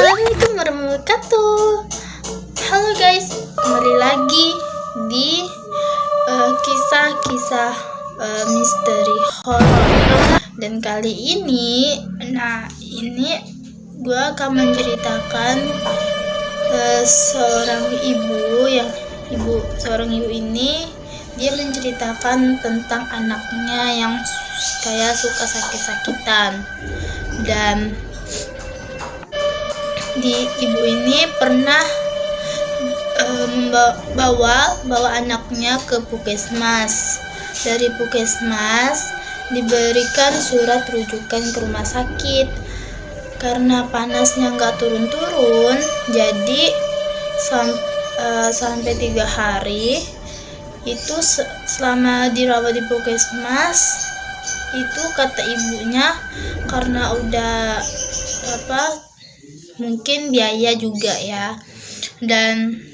Assalamualaikum warahmatullahi wabarakatuh. Halo guys, kembali lagi di kisah-kisah misteri horor. Dan kali ini, gue akan menceritakan seorang ibu ini dia menceritakan tentang anaknya yang kayak suka sakit-sakitan. Dan ibu ini pernah bawa anaknya ke puskesmas. Dari puskesmas diberikan surat rujukan ke rumah sakit. Karena panasnya nggak turun-turun, jadi sampai 3 hari itu selama dirawat di puskesmas itu, kata ibunya, karena udah mungkin biaya juga ya, dan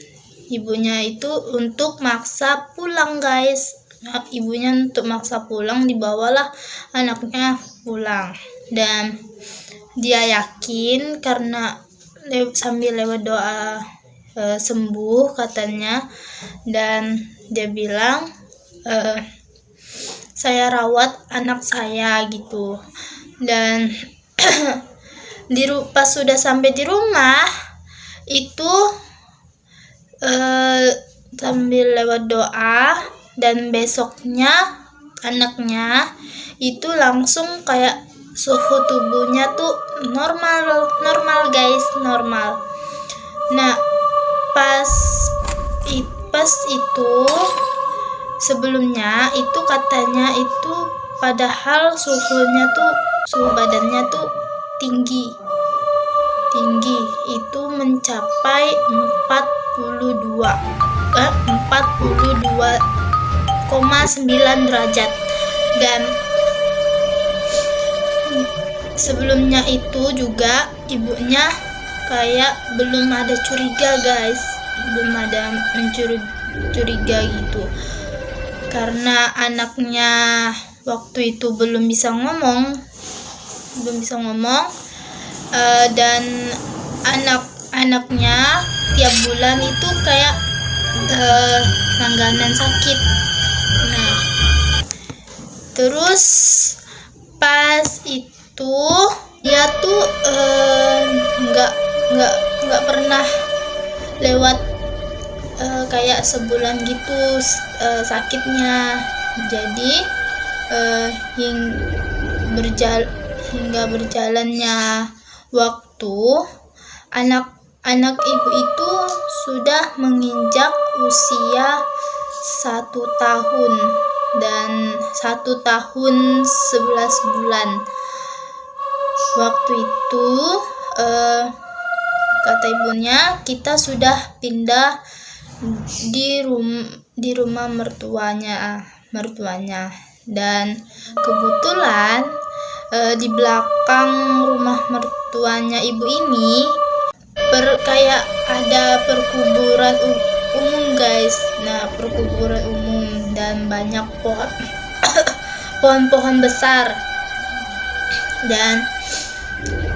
ibunya itu untuk maksa pulang guys. Ibunya untuk maksa pulang, dibawalah anaknya pulang. Dan dia yakin karena sambil lewat doa sembuh katanya. Dan dia bilang, saya rawat anak saya gitu. Dan pas sudah sampai di rumah itu sambil lewat doa, dan besoknya anaknya itu langsung kayak suhu tubuhnya tuh normal guys, normal. Nah pas itu sebelumnya itu katanya itu padahal suhu badannya tuh tinggi itu mencapai 42,9 derajat. Dan sebelumnya itu juga ibunya kayak belum ada curiga guys, belum ada mencuriga gitu, karena anaknya waktu itu belum bisa ngomong, dan anaknya tiap bulan itu kayak langganan sakit. Nah terus pas itu dia tuh nggak pernah lewat kayak sebulan gitu sakitnya. Jadi hingga berjalannya waktu, anak ibu itu sudah menginjak usia 1 tahun dan 1 tahun 11 bulan. Waktu itu kata ibunya, kita sudah pindah di rumah mertuanya. Dan kebetulan di belakang rumah mertuanya ibu ini kayak ada perkuburan umum guys. Nah perkuburan umum dan banyak pohon-pohon besar. Dan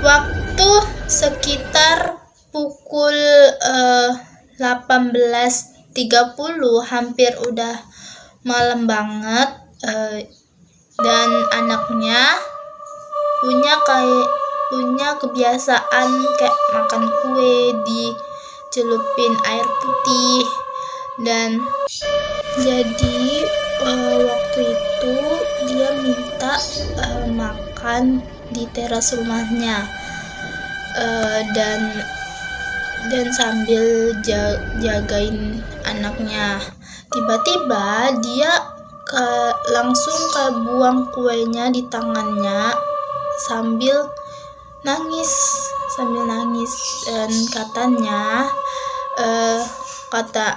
waktu sekitar pukul 18.30, hampir udah malam banget, dan anaknya punya kebiasaan kayak makan kue dicelupin air putih. Dan jadi waktu itu dia minta makan di teras rumahnya, dan sambil jagain anaknya, tiba-tiba dia langsung buang kuenya di tangannya sambil nangis. Dan katanya kata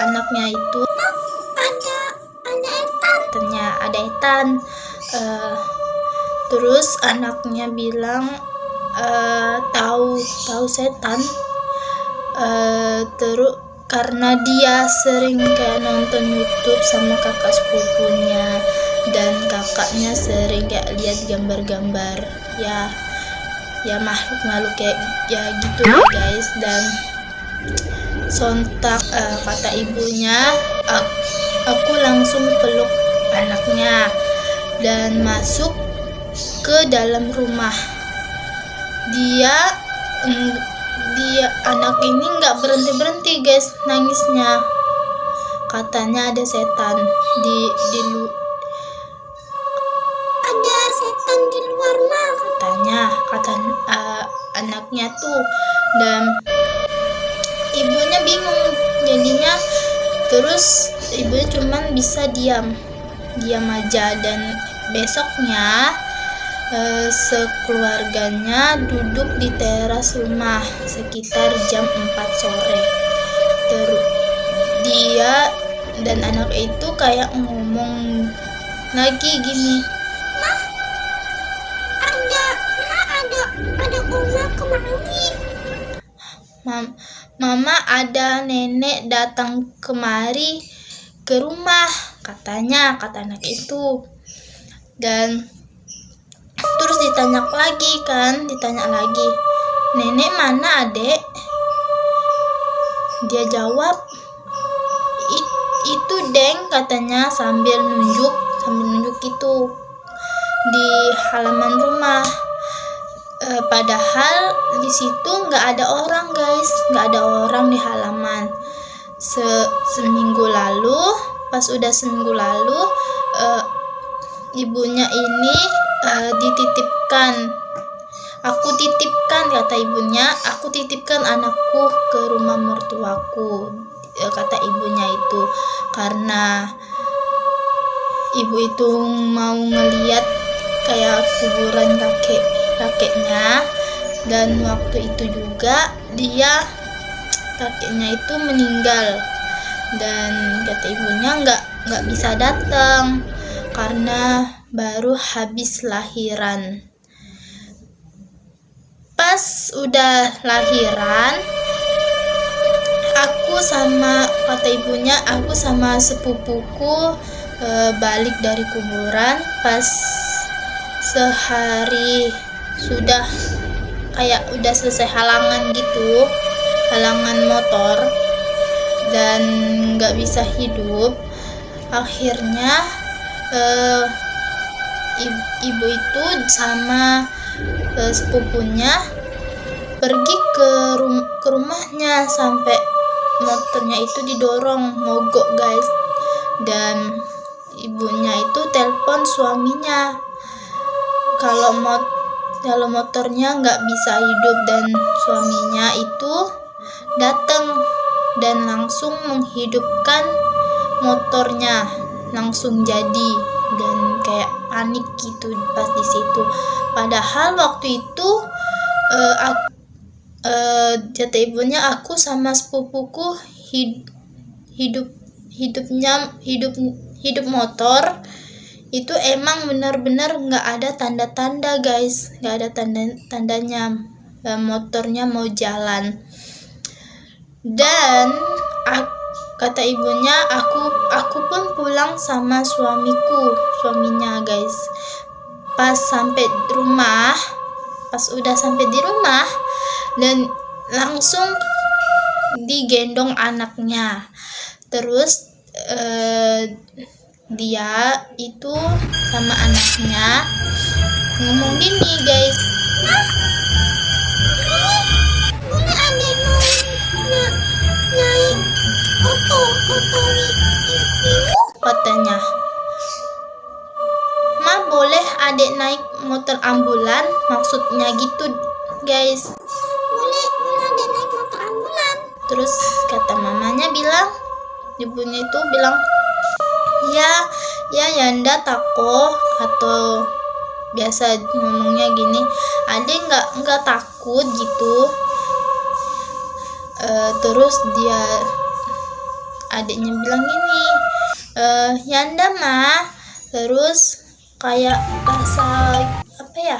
anaknya itu ada etan. Terus anaknya bilang, tahu setan. Terus karena dia sering kayak nonton YouTube sama kakak sepupunya, dan kakaknya sering kayak lihat gambar-gambar ya ya makhluk kayak ya gitu ya guys. Dan sontak kata ibunya, aku langsung peluk anaknya dan masuk ke dalam rumah. Dia anak ini nggak berhenti guys nangisnya. Katanya ada setan ada setan di luar mah, kata anaknya tuh. Dan ibunya bingung jadinya, terus ibunya cuman bisa diam aja. Dan besoknya sekeluarganya duduk di teras rumah sekitar jam 4 sore. Dia dan anak itu kayak ngomong lagi gini, ada oma kemari. Mama, ada nenek datang kemari ke rumah, kata anak itu. Dan terus ditanya lagi, nenek mana adek? Dia jawab, itu deng, katanya sambil nunjuk itu di halaman rumah. Padahal di situ nggak ada orang guys, nggak ada orang di halaman. Seminggu lalu, pas udah seminggu lalu, ibunya ini aku titipkan, kata ibunya, aku titipkan anakku ke rumah mertuaku, kata ibunya itu, karena ibu itu mau ngeliat kayak kuburan kakeknya. Dan waktu itu juga kakeknya itu meninggal, dan kata ibunya nggak bisa datang karena baru habis lahiran. Pas udah lahiran, aku sama sepupuku balik dari kuburan. Pas sehari sudah kayak udah selesai halangan motor, dan nggak bisa hidup. Akhirnya ibu itu sama sepupunya pergi ke rumahnya, sampai motornya itu didorong mogok guys. Dan ibunya itu telepon suaminya kalau motornya nggak bisa hidup, dan suaminya itu datang dan langsung menghidupkan motornya, langsung jadi. Dan kayak panik gitu pas di situ. Padahal waktu itu kata ibunya, aku sama sepupuku hidup motor itu emang benar-benar nggak ada tanda-tanda guys, nggak ada tandanya motornya mau jalan. Dan kata ibunya, aku pun pulang sama suaminya guys. Pas udah sampai di rumah, dan langsung digendong anaknya. Terus dia itu sama anaknya ngomong gini guys, Boleh adek naik oto katanya. Ma, boleh adek naik motor ambulan, maksudnya gitu guys. boleh adek naik motor ambulan. Terus kata mamanya ibunya itu bilang, ya Yanda tako, atau biasa ngomongnya gini, adek nggak takut gitu. Terus adiknya bilang gini, Yanda mah. Terus kayak rasa apa ya,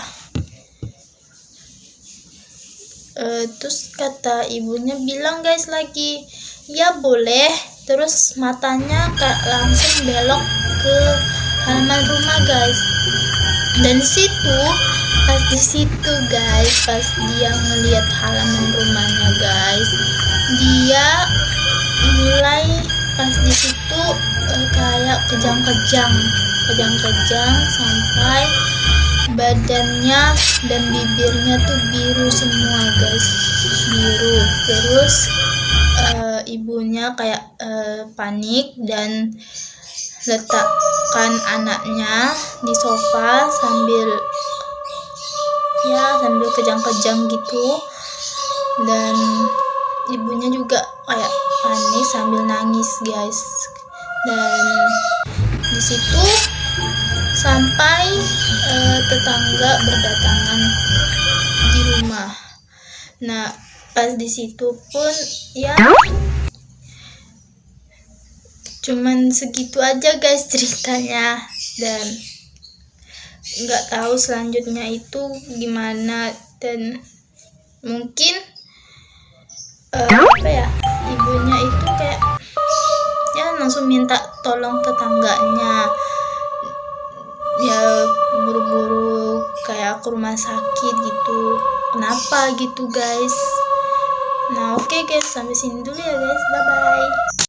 terus kata ibunya bilang guys lagi, ya boleh. Terus matanya langsung belok ke halaman rumah guys. Dan situ pas di situ guys, pas dia ngelihat halaman rumahnya guys, dia mulai pas di situ kayak kejang-kejang sampai badannya dan bibirnya tuh biru semua guys, biru. Terus ibunya kayak panik dan letakkan anaknya di sofa sambil kejang-kejang gitu, dan ibunya juga kayak panik sambil nangis guys. Dan di situ sampai tetangga berdatangan di rumah. Nah pas di situ pun ya cuman segitu aja guys ceritanya, dan nggak tahu selanjutnya itu gimana. Dan mungkin ibunya itu kayak ya langsung minta tolong tetangganya, ya buru-buru kayak ke rumah sakit gitu, kenapa gitu guys. Nah oke guys, sampai sini dulu ya guys, bye bye.